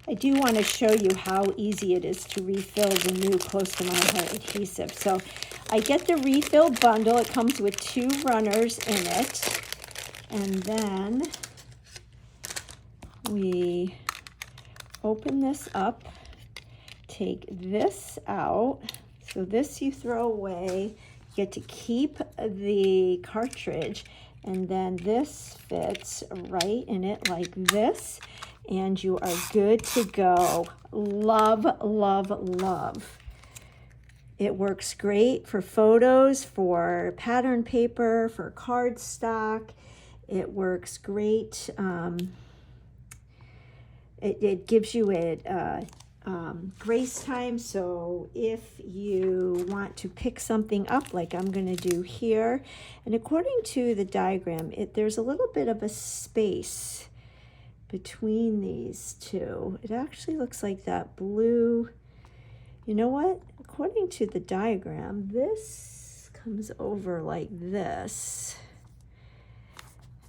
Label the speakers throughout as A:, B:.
A: I do want to show you how easy it is to refill the new Close to My Heart adhesive. So I get the refill bundle. It comes with 2 runners in it. And then we open this up, take this out. So this you throw away. You get to keep the cartridge. And then this fits right in it like this. And you are good to go. Love, love, love. It works great for photos, for pattern paper, for cardstock. It works great. It gives you grace time. So if you want to pick something up like I'm going to do here, and according to the diagram, there's a little bit of a space between these two. It actually looks like that blue. You know what? According to the diagram, this comes over like this.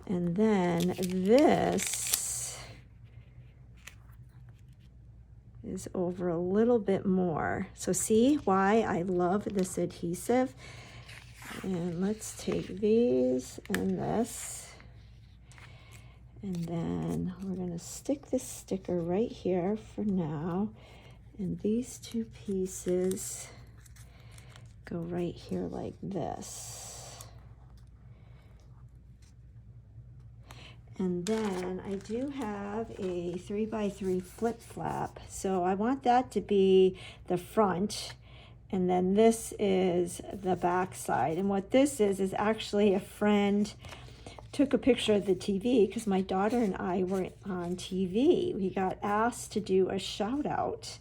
A: And then this is over a little bit more. So see why I love this adhesive? And let's take these and this. And then we're going to stick this sticker right here for now. And these 2 pieces go right here like this. And then I do have a 3x3 flip flap. So I want that to be the front. And then this is the back side. And what this is actually a friend took a picture of the TV because my daughter and I were on TV. We got asked to do a shout out.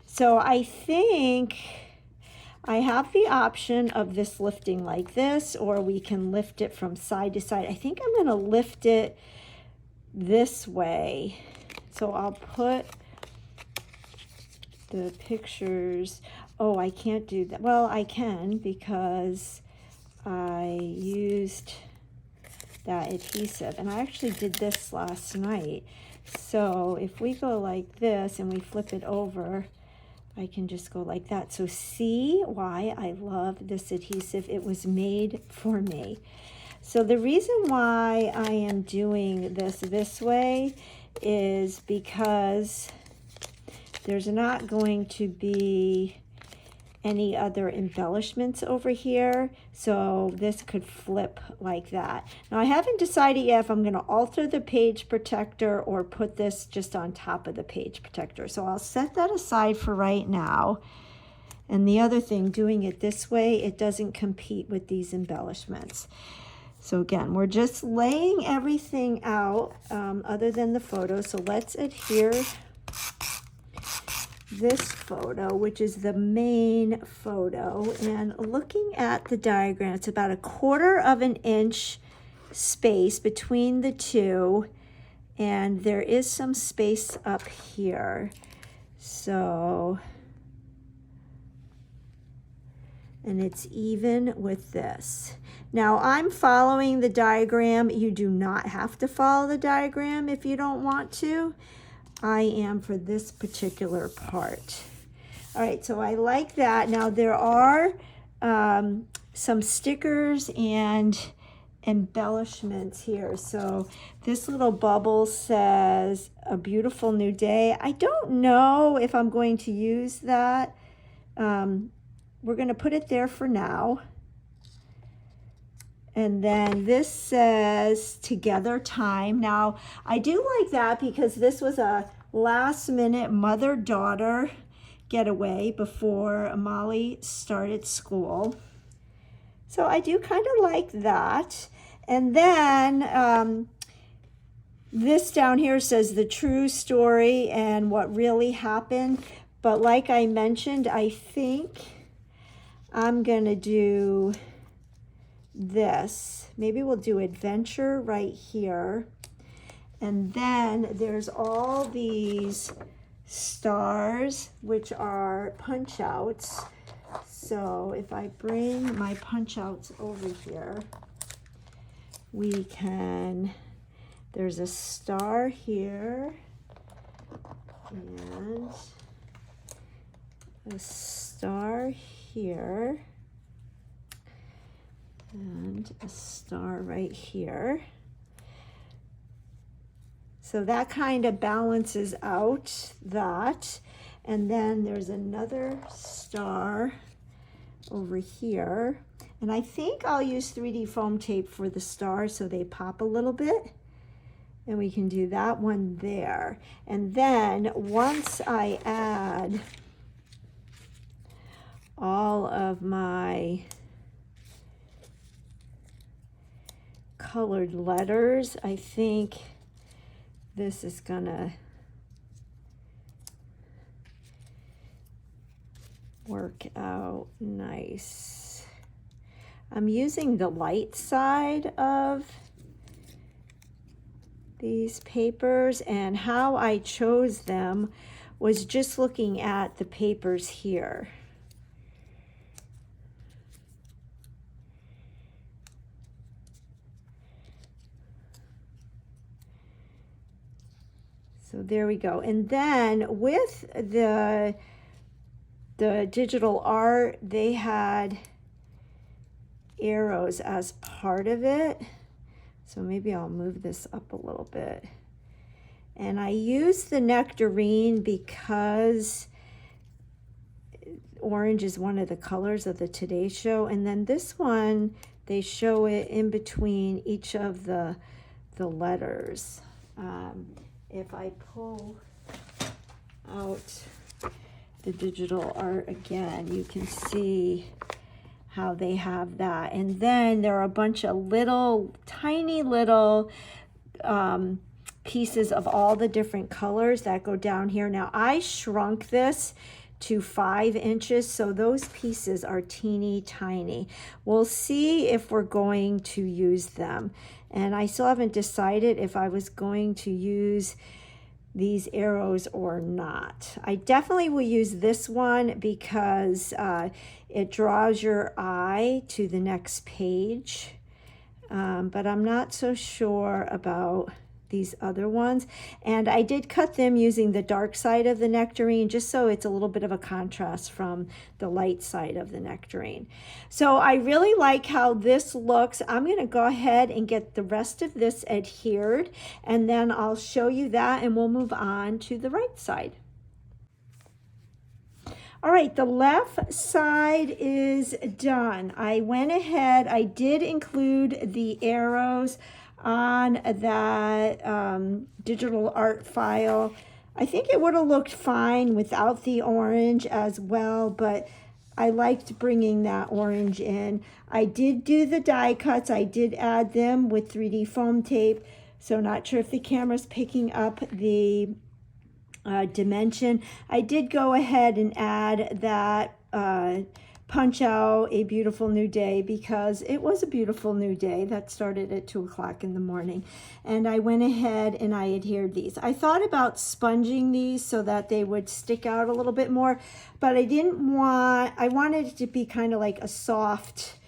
A: So I think I have the option of this lifting like this, or we can lift it from side to side. I think I'm going to lift it this way. So I'll put the pictures. Oh, I can't do that. Well, I can because I used that adhesive, and I actually did this last night. So if we go like this and we flip it over, I can just go like that. So see why I love this adhesive. It was made for me. So the reason why I am doing this way is because there's not going to be any other embellishments over here, so this could flip like that. Now I haven't decided yet if I'm going to alter the page protector or put this just on top of the page protector, so I'll set that aside for right now. And the other thing, doing it this way, it doesn't compete with these embellishments. So again, we're just laying everything out other than the photo. So let's adhere this photo, which is the main photo, and looking at the diagram, it's about 1/4 inch space between the 2, and there is some space up here. So, and it's even with this. Now I'm following the diagram. You do not have to follow the diagram if you don't want to. I am for this particular part. All right, so I like that. Now there are some stickers and embellishments here. So this little bubble says a beautiful new day. I don't know if I'm going to use that. We're going to put it there for now. And then this says together time. Now, I do like that because this was a last minute mother-daughter getaway before Molly started school. So I do kind of like that. And then this down here says the true story and what really happened. But like I mentioned, I think I'm going to do this. Maybe we'll do adventure right here. And then there's all these stars, which are punch outs. So if I bring my punch outs over here, we can, there's a star here, a star here, and a star right here. So that kind of balances out that. And then there's another star over here. And I think I'll use 3D foam tape for the stars so they pop a little bit. And we can do that one there. And then once I add all of my colored letters, I think this is gonna work out nice. I'm using the light side of these papers, and how I chose them was just looking at the papers here. So there we go. And then with the digital art, they had arrows as part of it. So maybe I'll move this up a little bit. And I use the Nectarine because orange is one of the colors of the Today Show. And then this one, they show it in between each of the letters. If I pull out the digital art again, you can see how they have that. And then there are a bunch of little, tiny little pieces of all the different colors that go down here. Now I shrunk this to 5 inches, so those pieces are teeny tiny. We'll see if we're going to use them. And I still haven't decided if I was going to use these arrows or not. I definitely will use this one because it draws your eye to the next page. But I'm not so sure about these other ones. And I did cut them using the dark side of the Nectarine, just so it's a little bit of a contrast from the light side of the Nectarine. So I really like how this looks. I'm going to go ahead and get the rest of this adhered, and then I'll show you that, and we'll move on to the right side. All right, the left side is done. I went ahead, I did include the arrows on that digital art file. I think it would have looked fine without the orange as well, but I liked bringing that orange in. I did do the die cuts. I did add them with 3D foam tape, so not sure if the camera's picking up the dimension. I did go ahead and add that punch out A Beautiful New Day because it was a beautiful new day that started at 2 o'clock in the morning. And I went ahead and I adhered these. I thought about sponging these so that they would stick out a little bit more, but I wanted it to be kind of like a soft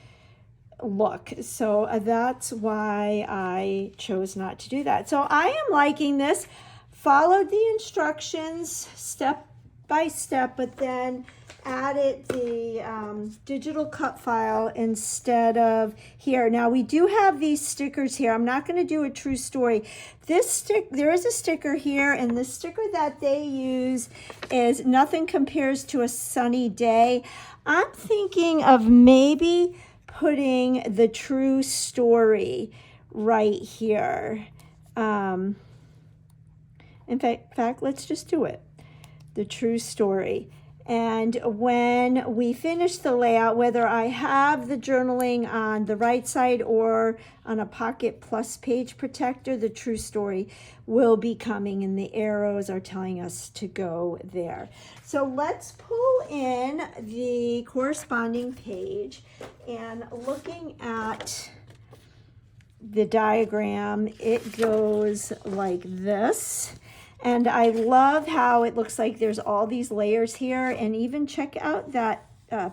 A: look. So that's why I chose not to do that. So I am liking this. Followed the instructions step by step, but then added the digital cut file instead of here. Now we do have these stickers here. I'm not going to do a true story. There is a sticker here, and the sticker that they use is Nothing Compares to a Sunny Day. I'm thinking of maybe putting the true story right here. In fact, let's just do it. The true story. And when we finish the layout, whether I have the journaling on the right side or on a Pocket Plus page protector, the true story will be coming, and the arrows are telling us to go there. So let's pull in the corresponding page, and looking at the diagram, it goes like this. And I love how it looks like there's all these layers here, and even check out that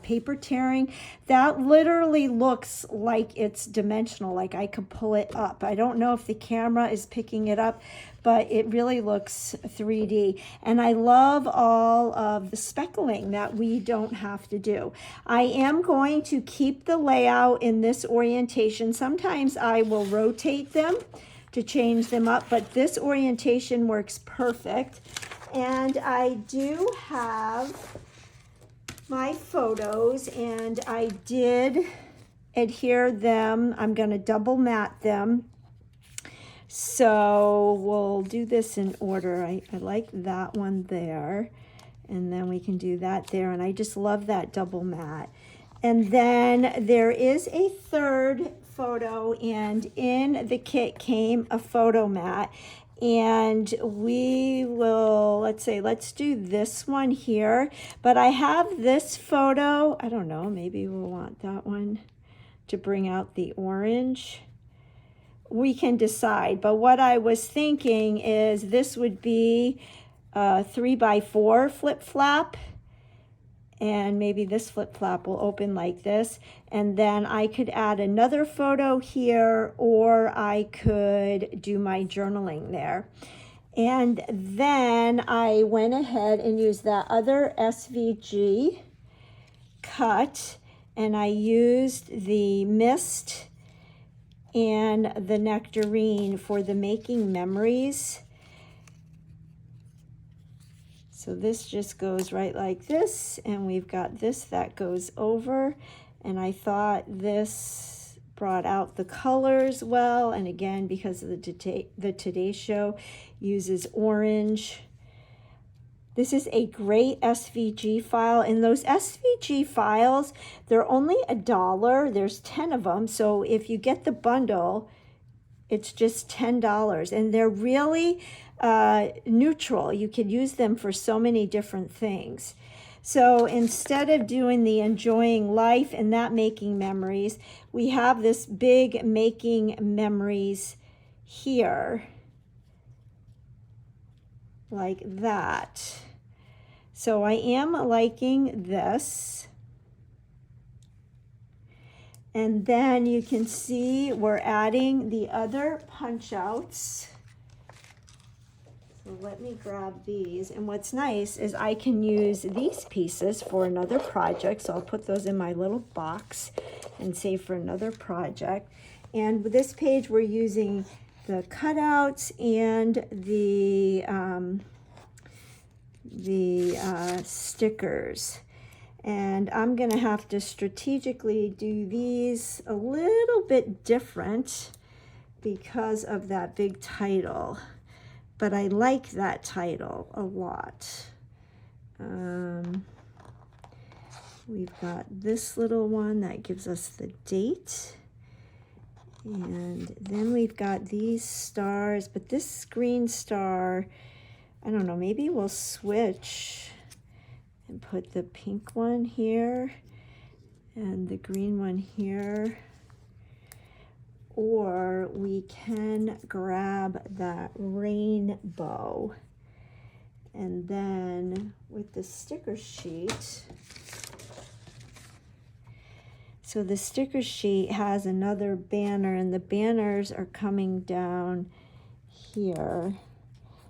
A: paper tearing. That literally looks like it's dimensional, like I could pull it up. I don't know if the camera is picking it up, but it really looks 3D. And I love all of the speckling that we don't have to do. I am going to keep the layout in this orientation. Sometimes I will rotate them to change them up, but this orientation works perfect. And I do have my photos, and I did adhere them. I'm going to double mat them. So we'll do this in order. I like that one there, and then we can do that there. And I just love that double mat. And then there is a third photo, and in the kit came a photo mat. And we will, let's do this one here. But I have this photo. I don't know, maybe we'll want that one to bring out the orange. We can decide. But what I was thinking is this would be a 3x4 flip flap. And maybe this flip flap will open like this. And then I could add another photo here, or I could do my journaling there. And then I went ahead and used that other SVG cut, and I used the mist and the nectarine for the making memories. So this just goes right like this, and we've got this that goes over, and I thought this brought out the colors well, and again, because of the Today Show uses orange. This is a great SVG file, and those SVG files, they're only $1. There's 10 of them, so if you get the bundle, it's just $10, and they're really neutral. You could use them for so many different things. So instead of doing the enjoying life and that making memories, we have this big making memories here, like that. So I am liking this. And then you can see we're adding the other punch outs. So let me grab these. And what's nice is I can use these pieces for another project. So I'll put those in my little box and save for another project. And with this page, we're using the cutouts and the stickers. And I'm going to have to strategically do these a little bit different because of that big title. But I like that title a lot. We've got this little one that gives us the date. And then we've got these stars, but this green star, I don't know, maybe we'll switch and put the pink one here and the green one here. Or we can grab that rainbow. And then with the sticker sheet, so the sticker sheet has another banner, and the banners are coming down here.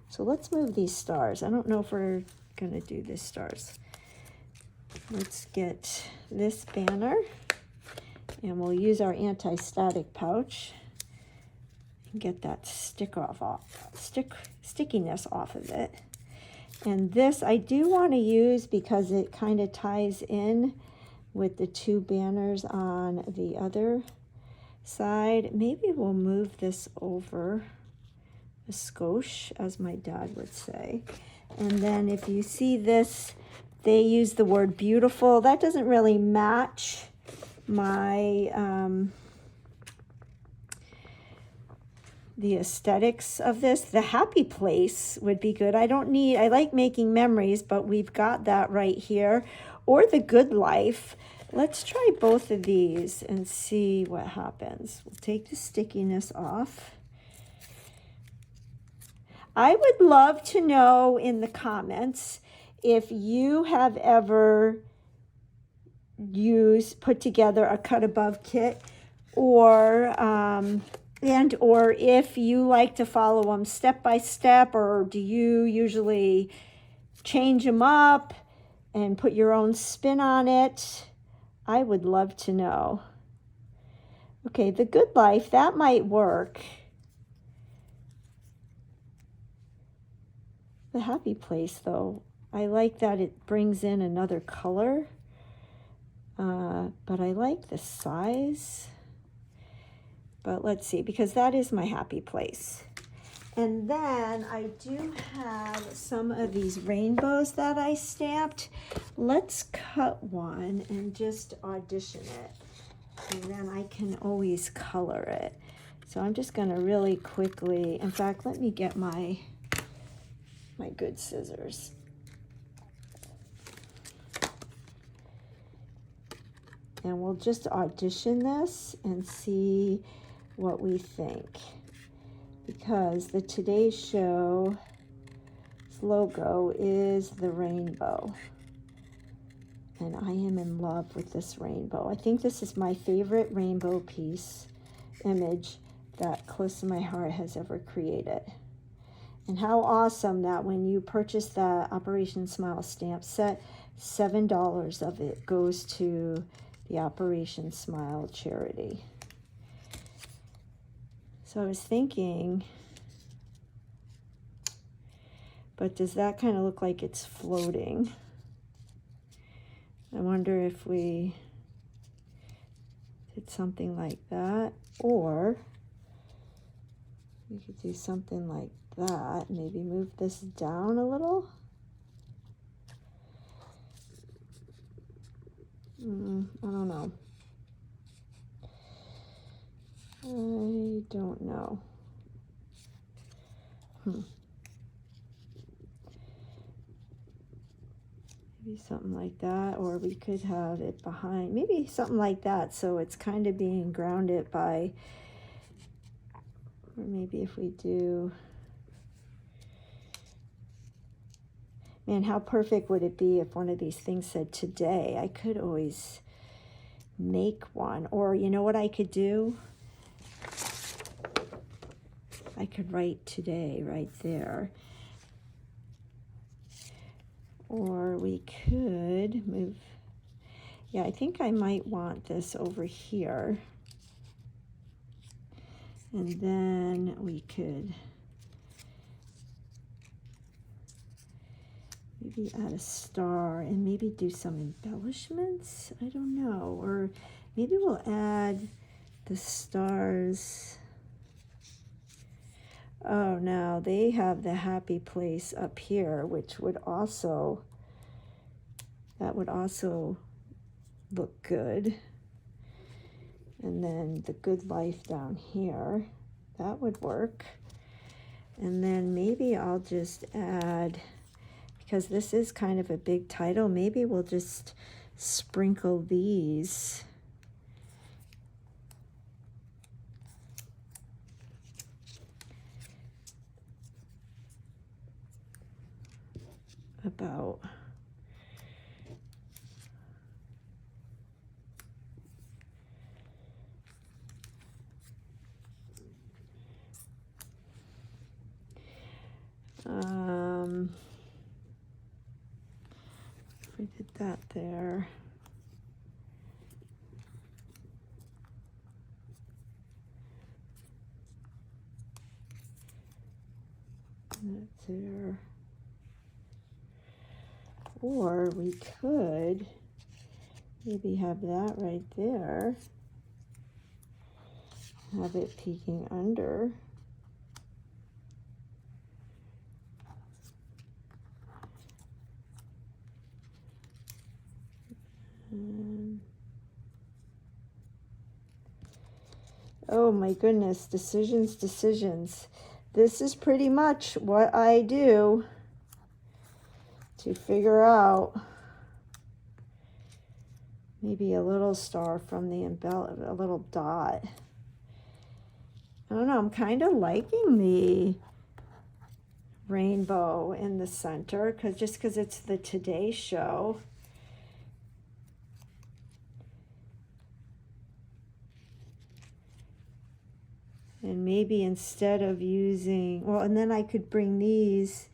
A: So let's move these stars. I don't know if we're gonna do the stars. Let's get this banner, and we'll use our anti-static pouch and get that stickiness off of it. And this I do want to use because it kind of ties in with the two banners on the other side. Maybe we'll move this over a skosh, as my dad would say. And then if you see this, they use the word beautiful. That doesn't really match my the aesthetics of this. The happy place would be good. I like making memories, but we've got that right here. Or the good life. Let's try both of these and see what happens. We'll take the stickiness off. I would love to know in the comments if you have ever put together a cut above kit, or And or if you like to follow them step by step, or do you usually change them up and put your own spin on it? I would love to know. Okay, the Good Life, that might work. The Happy Place, though, I like that it brings in another color, but I like the size. But let's see, because that is my Happy Place. And then I do have some of these rainbows that I stamped. Let's cut one and just audition it. And then I can always color it. So I'm just going to really quickly, in fact, let me get my good scissors. And we'll just audition this and see what we think. Because the Today Show's logo is the rainbow. And I am in love with this rainbow. I think this is my favorite rainbow image that Close to My Heart has ever created. And how awesome that when you purchase the Operation Smile stamp set, $7 of it goes to the Operation Smile charity. So I was thinking, but does that kind of look like it's floating? I wonder if we did something like that, or we could do something like that. Maybe move this down a little. I don't know. I don't know. Maybe something like that, or we could have it behind, maybe something like that, so it's kind of being grounded by, or maybe if we do, man, how perfect would it be if one of these things said today? I could always make one, or you know what I could do? I could write today right there. Or we could move, yeah, I think I might want this over here. And then we could maybe add a star and maybe do some embellishments. I don't know. Or maybe we'll add the stars. Oh, now they have the Happy Place up here, which would also, that would also look good. And then the Good Life down here, that would work. And then maybe I'll just add, because this is kind of a big title, maybe we'll just sprinkle these about if we did that there. That's there. Or we could maybe have that right there. Have it peeking under. Oh my goodness, decisions. This is pretty much what I do to figure out maybe a little star from the a little dot. I don't know, I'm kind of liking the rainbow in the center because it's the Today Show. And maybe instead of using, well, and then I could bring these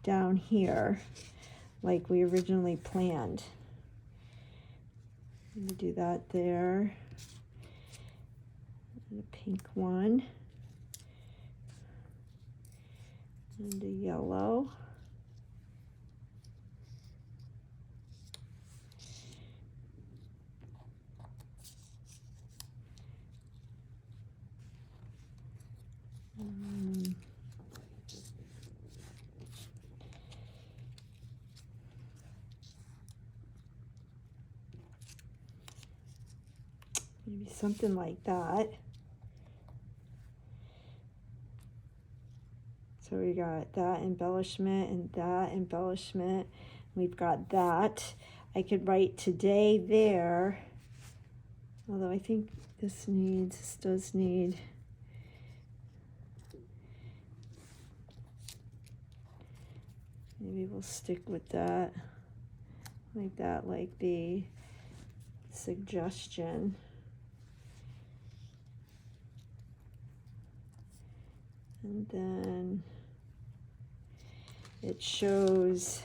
A: down here like we originally planned. Let me do that there. And a pink one. And a yellow. Maybe something like that. So we got that embellishment and that embellishment. We've got that. I could write today there, although I think this does need, maybe we'll stick with that, like the suggestion. And then it shows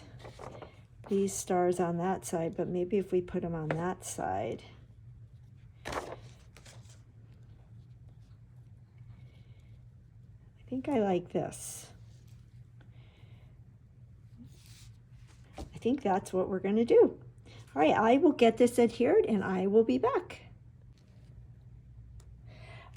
A: these stars on that side, but maybe if we put them on that side. I think I like this. I think that's what we're going to do. All right, I will get this adhered and I will be back.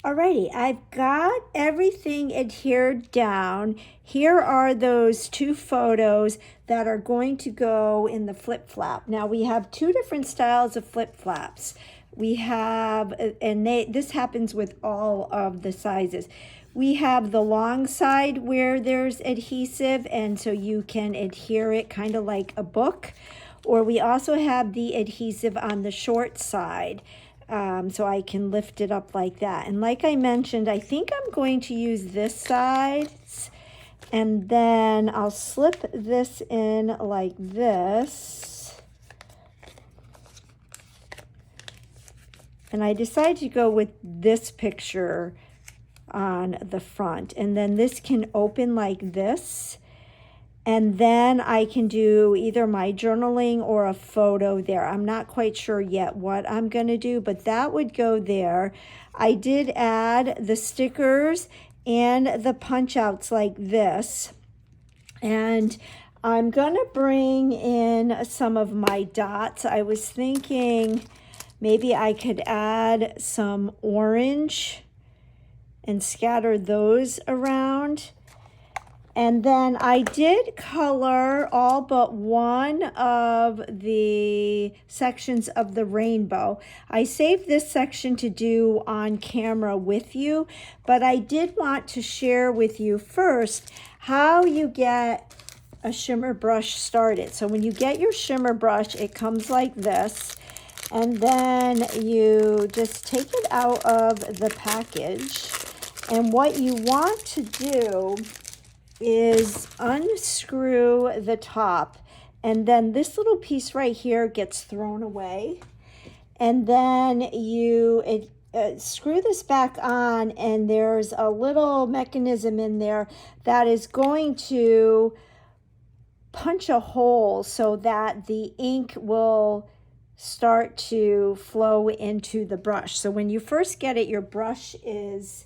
A: Alrighty, I've got everything adhered down. Here are those two photos that are going to go in the flip flap. Now we have two different styles of flip flaps. We have, and this happens with all of the sizes. We have the long side where there's adhesive, and so you can adhere it kind of like a book. Or we also have the adhesive on the short side. So I can lift it up like that. And like I mentioned, I think I'm going to use this side, and then I'll slip this in like this. And I decided to go with this picture on the front. And then this can open like this. And then I can do either my journaling or a photo there. I'm not quite sure yet what I'm going to do, but that would go there. I did add the stickers and the punch outs like this. And I'm going to bring in some of my dots. I was thinking maybe I could add some orange and scatter those around. And then I did color all but one of the sections of the rainbow. I saved this section to do on camera with you, but I did want to share with you first how you get a shimmer brush started. So when you get your shimmer brush, it comes like this, and then you just take it out of the package. And what you want to do is unscrew the top, and then this little piece right here gets thrown away, and then you screw this back on, and there's a little mechanism in there that is going to punch a hole so that the ink will start to flow into the brush. So when you first get it, your brush is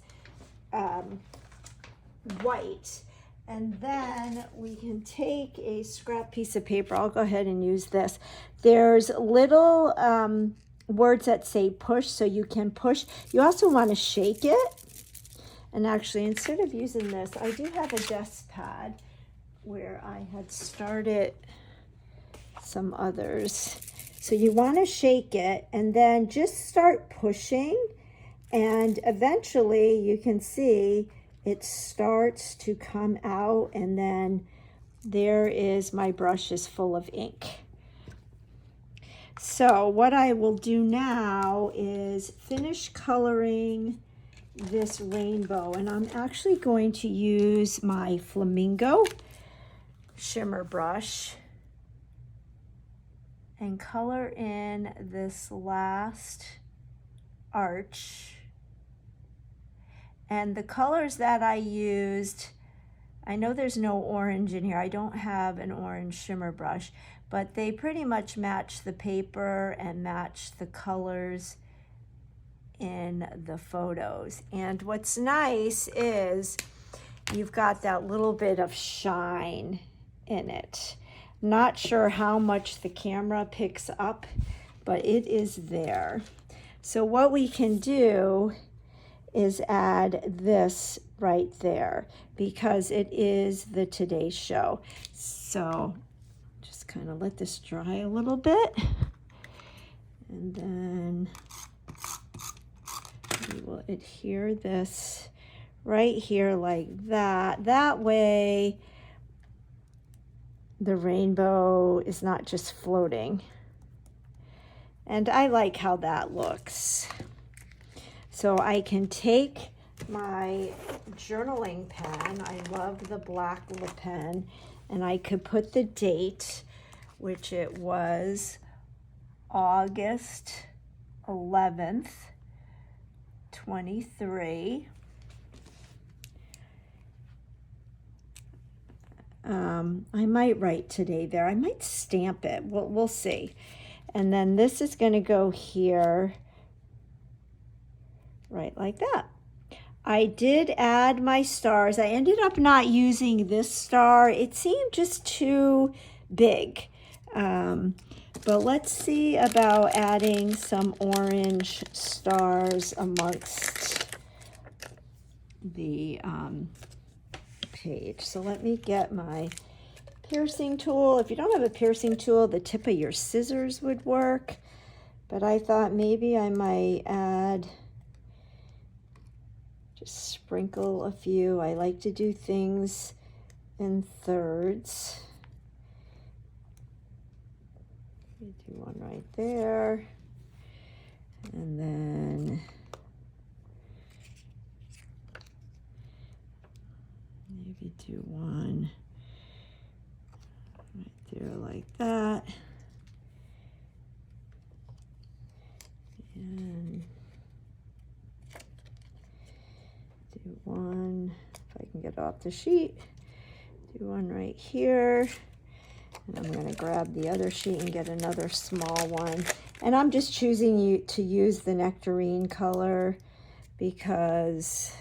A: white. And then we can take a scrap piece of paper. I'll go ahead and use this. There's little words that say push, so you can push. You also want to shake it. And actually, instead of using this, I do have a desk pad where I had started some others. So you want to shake it and then just start pushing. And eventually you can see it starts to come out, and then there is my brush is full of ink. So what I will do now is finish coloring this rainbow, and I'm actually going to use my flamingo shimmer brush and color in this last arch. And the colors that I used, I know there's no orange in here. I don't have an orange shimmer brush, but they pretty much match the paper and match the colors in the photos. And what's nice is you've got that little bit of shine in it. Not sure how much the camera picks up, but it is there. So what we can do is add this right there because it is the Today Show. So just kind of let this dry a little bit, and then we will adhere this right here like that. That way the rainbow is not just floating. And I like how that looks. So I can take my journaling pen, I love the black LePen, and I could put the date, which it was August 11th, 23. I might write today there. I might stamp it. We'll see. And then this is going to go here, right like that. I did add my stars. I ended up not using this star. It seemed just too big. But let's see about adding some orange stars amongst the page. So let me get my piercing tool. If you don't have a piercing tool, the tip of your scissors would work. But I thought maybe I might add, just sprinkle a few. I like to do things in thirds. Do one right there, and then maybe do one right there like that, and do one, if I can get off the sheet, do one right here. And I'm going to grab the other sheet and get another small one. And I'm just choosing to use the Nectarine color because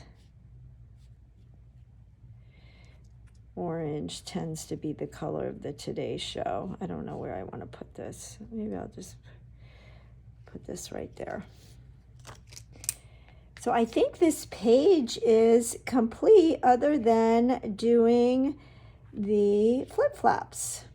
A: orange tends to be the color of the Today Show. I don't know where I want to put this. Maybe I'll just put this right there. So I think this page is complete other than doing the flip-flaps.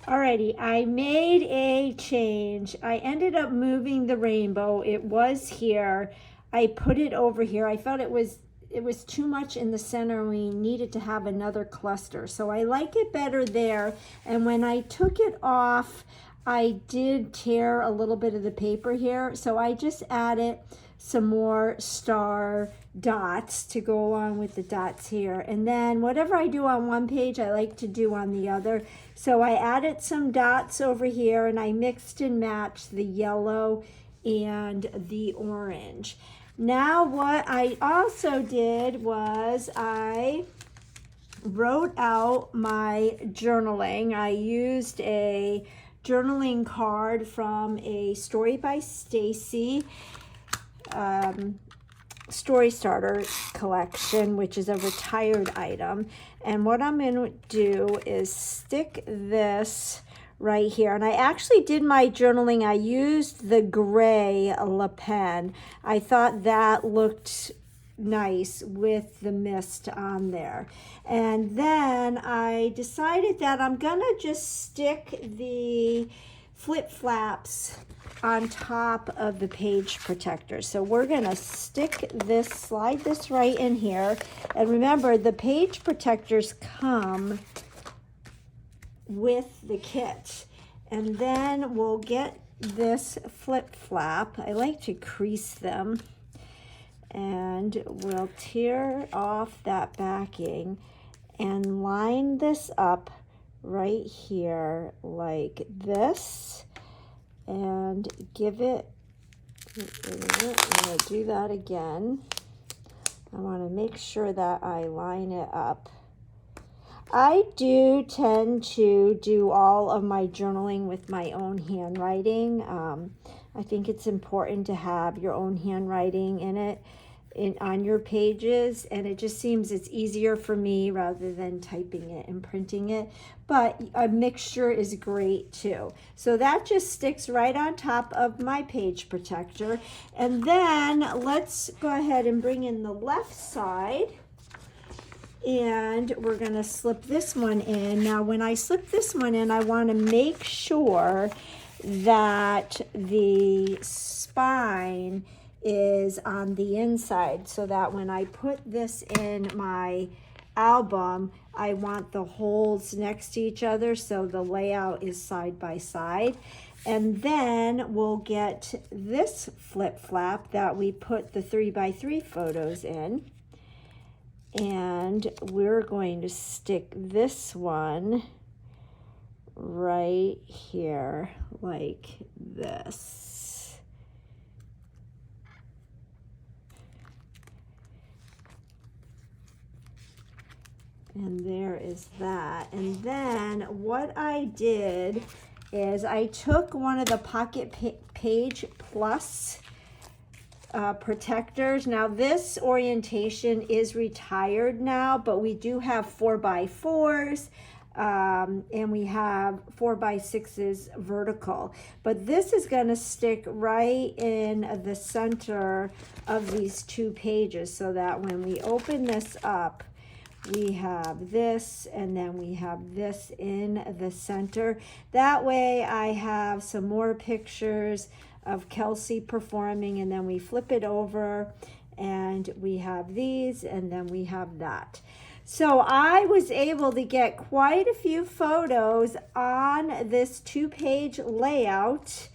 A: Alrighty, I made a change. I ended up moving the rainbow. It was here. I put it over here. I felt it was too much in the center. We needed to have another cluster. So I like it better there. And when I took it off, I did tear a little bit of the paper here. So I just added some more star dots to go along with the dots here. And then whatever I do on one page, I like to do on the other. So I added some dots over here and I mixed and matched the yellow and the orange. Now what I also did was I wrote out my journaling. I used a journaling card from a Story by Stacy Story Starter collection, which is a retired item. And what I'm going to do is stick this right here. And I actually did my journaling. I used the gray LePen. I thought that looked nice with the mist on there. And then I decided that I'm gonna just stick the flip flaps on top of the page protector. So we're gonna stick this, slide this right in here. And remember, the page protectors come with the kit. And then we'll get this flip flap. I like to crease them. And we'll tear off that backing and line this up right here like this and give it I'm going to do that again. I want to make sure that I line it up. I do tend to do all of my journaling with my own handwriting. I think it's important to have your own handwriting in it, on your pages, and it just seems it's easier for me rather than typing it and printing it. But a mixture is great too. So that just sticks right on top of my page protector. And then let's go ahead and bring in the left side. And we're going to slip this one in. Now, when I slip this one in, I want to make sure that the spine is on the inside, so that when I put this in my album, I want the holes next to each other so the layout is side by side. And then we'll get this flip flap that we put the 3x3 photos in. And we're going to stick this one right here like this. And there is that. And then what I did is I took one of the Pocket Page Plus protectors. Now this orientation is retired now, but we do have 4x4s and we have 4x6s vertical. But this is going to stick right in the center of these two pages, so that when we open this up, we have this and then we have this in the center. That way I have some more pictures of Kelsey performing, and then we flip it over and we have these and then we have that. So I was able to get quite a few photos on this 2-page layout,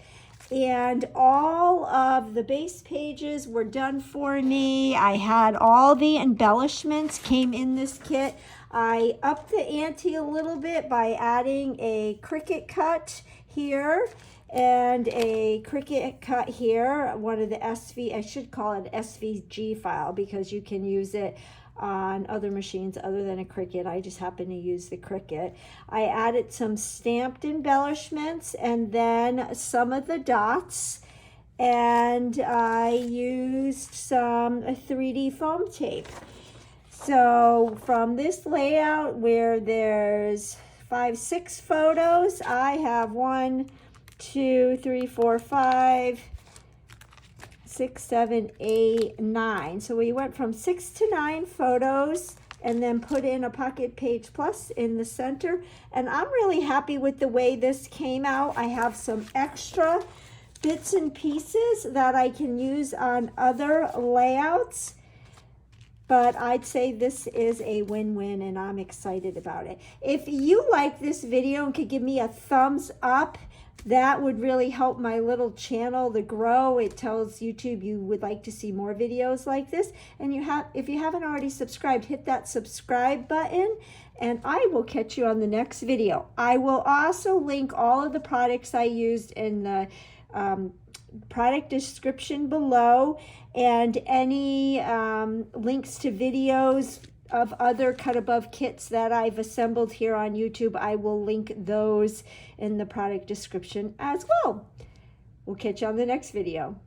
A: and all of the base pages were done for me. I had all the embellishments came in this kit. I upped the ante a little bit by adding a Cricut cut here and a Cricut cut here, one of the I should call it SVG file, because you can use it on other machines other than a Cricut. I just happen to use the Cricut. I added some stamped embellishments and then some of the dots, and I used some 3D foam tape. So from this layout where there's 5-6 photos, I have 1, 2, 3, 4, 5, 6, 7, 8, 9. So we went from 6 to 9 photos and then put in a Pocket Page Plus in the center. And I'm really happy with the way this came out. I have some extra bits and pieces that I can use on other layouts, but I'd say this is a win-win and I'm excited about it. If you like this video and could give me a thumbs up, that would really help my little channel to grow. It tells YouTube you would like to see more videos like this. And if you haven't already subscribed, hit that subscribe button, and I will catch you on the next video. I will also link all of the products I used in the product description below, and any links to videos of other cut above kits that I've assembled here on YouTube. I will link those in the product description as well. We'll catch you on the next video.